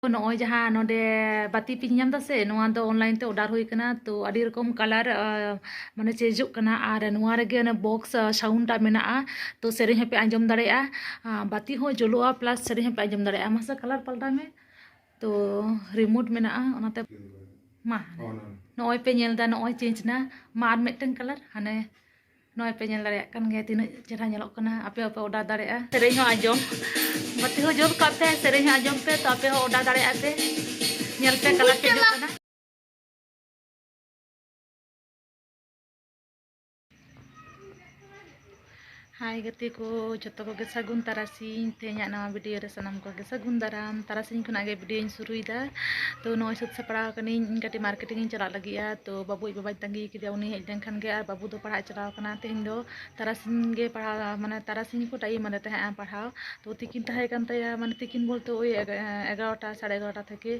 नॉय जहाँ नोडे बाती पे नाम दा से नोआ दो ऑनलाइन ते ऑर्डर हुई कना तो अड़ी रकम कलर माने चेंजोग कना आर नोआ रेगे ने बॉक्स साउंड टा मेना तो सेरे हे पे आंजम दाड़ेया बाती हो जुलुआ प्लस सेरे हे पे आंजम दाड़ेया मासा कलर पलटा में तो रिमोट मेना ओनाते मा नॉय पे नेल दा नॉय चेंज ना मार मेटन कलर हाने नॉय पे नेल दाड़ेया कन गे तीन चेहरा नेलोग कना आपे आपे ऑर्डर दाड़ेया सेरे हो आंजम बाती हो जोल करते सेरे हो आंजम पे तो आपे हो ऑर्डर दाड़ेया पे नेल पे कलर चेंज कना हाय गति को जतो को सगुन तारासिंग तेहना नवा वीडियो रे सनम को सगुन दाराम तारासिंग खुना गे वीडियो शुरुईदा तो नॉय सत सपड़ा कनी कटी मार्केटिंग चला लगिया तो बाबू बाबा तंगी के उनी हेज लेनखान गे बाबू दो पढ़ा चला कना तेहन दो तारासिंग गे पढ़ा माने तारासिंग को टाइम माने तहे पढ़ाओ तो तिकिन तहे कान तया माने तिकिन बोलते ओई 11टा 11:30 থেকে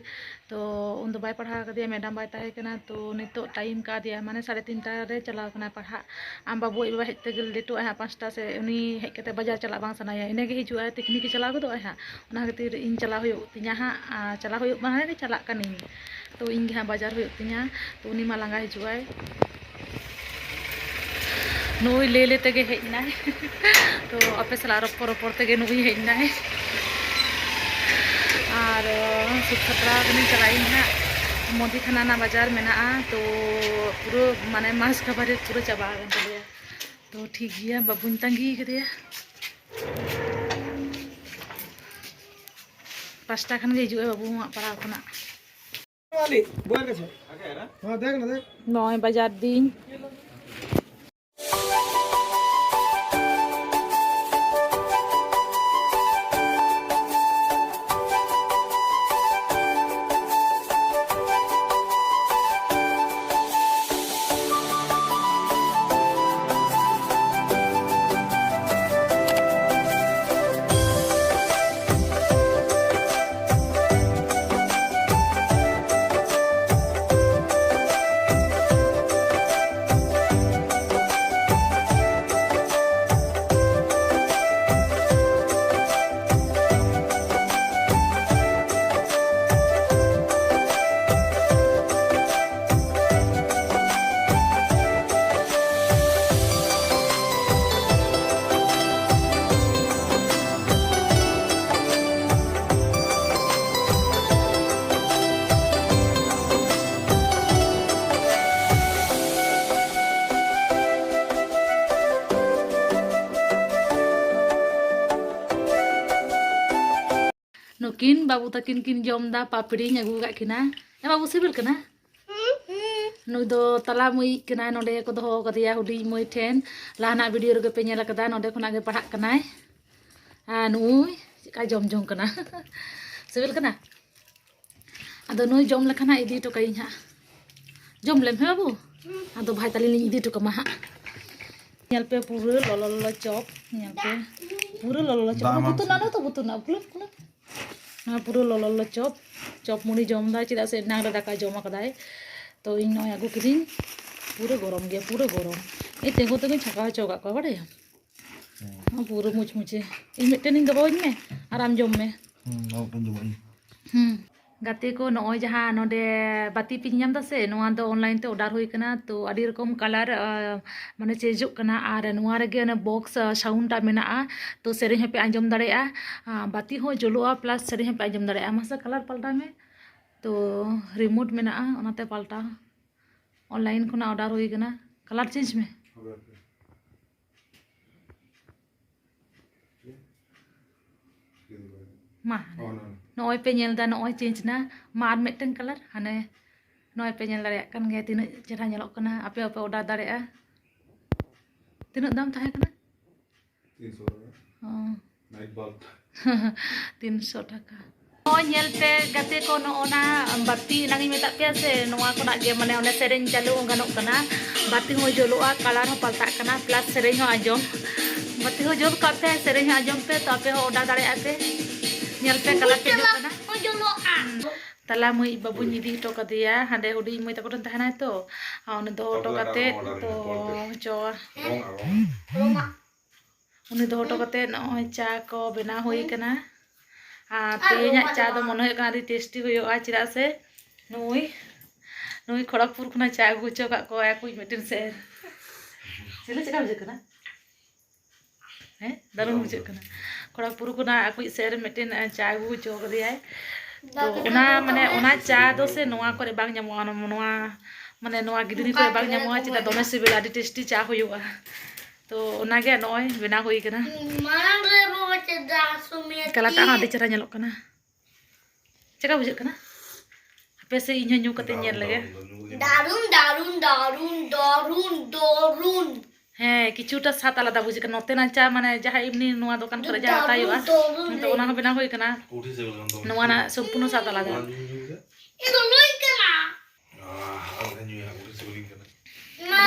तो उन दो बाय पढ़ा कदिया मैडम बाय तहे कना तो नितो टाइम का दिया माने 3:30 रे चला कना पढ़ा आम बाबू बाबा हेज ते लेटो 5टा से उनी हेज कते बाजार चला बांग सनाया इने गे हिजुआ तकनीकी चला गदो हा उना खातिर इन चला हुयो तिया हा चला हुयो माने चला कनी तो इन गे हा बाजार हुयो तिया तो उनी मा लांगा हिजुआ नुई ले ले तेगे हेजना तो आपे सला रपर रपर तेगे नुई हेजना और सुख सपड़ा कनी चलाई हा मोदी खाना ना बाजार मेना तो पूरा माने मास कबारे पूरा चाबा गन तो ठीक गया बाबून तंगी करिया 5टा खान गे हिजुआ बाबू पढ़ा खुना वाली बोल के हां देख ना देख 9 बाजार दिन नुकिन बाबू तकिन किन जम दा पापड़ी अगू का किना ए बाबू सिबिल कना नुई दो तला मुई कना नोडे को दो कदिया हुडी मुई ठेन लाना वीडियो रे पे नेला कदा नोडे खुना गे पढ़ा कनाय नुई का जम जम कना सिबिल कना अदो नुई जम लखना इदी तो कई हा जम लेम हे बाबू अदो भाई तली लिंग इदी तो कमा हा नेल पे पूरा लolo चॉप नेल पे पूरा लolo चॉप बुतु ना तो बुतु ना पुल ना पूरा लolo चॉप चॉप मुड़ी जम दा चिदा से नांग दाका जम कदाय तो इन नय आगु किदिन पूरा गरम गया पूरा गरम ए तेगो तेगो छका चौका को बड़े पूरा मुछ मुछे इन मिटन इन दबावኝ में आराम जम में गाते को नॉय जहाँ नोडे बाती पे नाम दा से नोआ दो ऑनलाइन ते ऑर्डर हुई कना तो अड़ी रकम कलर माने चेंजोग कना आर नोआ रेगे ने बॉक्स साउंड टा मेना तो सेरे हे पे आंजम दाड़ेया बाती हो जुलुआ प्लस सेरे हे पे आंजम दाड़ेया मासा कलर पलटा में तो रिमोट मेना ओनाते पलटा ऑनलाइन खुना ऑर्डर हुई कना कलर चेंज में मा नॉय पे नेल दा नॉय चेंज ना मार मेटन कलर हाने नॉय पे नेल दाड़ेया कन गे तीन चेहरा नेलोग कना आपे आपे ऑर्डर दाड़ेया तीन दाम थाहे कना 300 टाका नाइट बल्ब 300 टाका नॉय नेल पे गाते को नोना बाती नांगी मेता पे से नोआ कोना गे माने ओने सेरेन चालू गानोग कना बाती हो जलोआ कलर हो पलटा कना प्लस सेरेन हो आजम बाती हो जल करते सेरेन हो आजम पे तो आपे हो ऑर्डर दाड़ेया पे नेल पे कलर पे कना हो जलोआ तला मुई बाबू निदी तो कदिया हांडे हुडी मुई तको तहना तो उन दो तो कते तो जो उन दो तो कते न चा को बना हुई कना तेज चा दो मन हो टेस्टी हो चेदा से नुई नुई खड़गपुर खुना चा अगू हचो को मिट्टन सेर चले चेका बुझे हैं दारुण बुझे खड़गपुर खुना अगू सेर मिट्टन चा अगू हचो कदिया तो माने चा दो से नोआ करे बांग ᱧᱟᱢᱚᱜᱼᱟ नोआ माने नोआ गिदनी करे बांग ᱧᱟᱢᱚᱜᱼᱟ चेदा दोमे सिबिल आदि टेस्टी चा हुयुआ तो ओनागे नॉय बेना हुई कना कलाटा आदि चरा ñeलok कना चेका बुझे कना पे से इन ᱧू कते ñेल लगे दारुण दारुण दारुण दारुण दारुण हैं किछुटा सात आलादा बुझे कना नोते ना चा माने जहां इमनी नोआ दुकान करे जहां हतायुआ तो ओना हो बेना हुई कना नोआ ना संपूर्ण सात आलादा इदो लई कना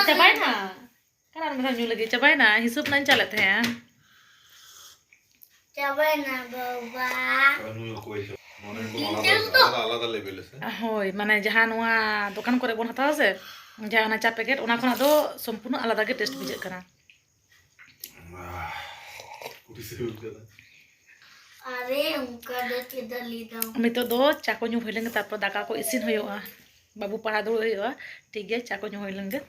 चबाय ना कना मेरा ᱧू लगे चबाय ना हिसाब ना चलत है चबाय ना बाबा होय माने जहां नोआ दुकान करे बन हताव से जहां ना चा पैकेट ओना खना दो संपूर्ण आलादा के टेस्ट बुझे कना अरे उनका दो चिदली दो मितो दो चा को ᱧू होइलेंगे तारपर दाका को इसिन होयोआ बाबू पढ़ा दो होयोआ ठीक है चा को ᱧू होइलेंगे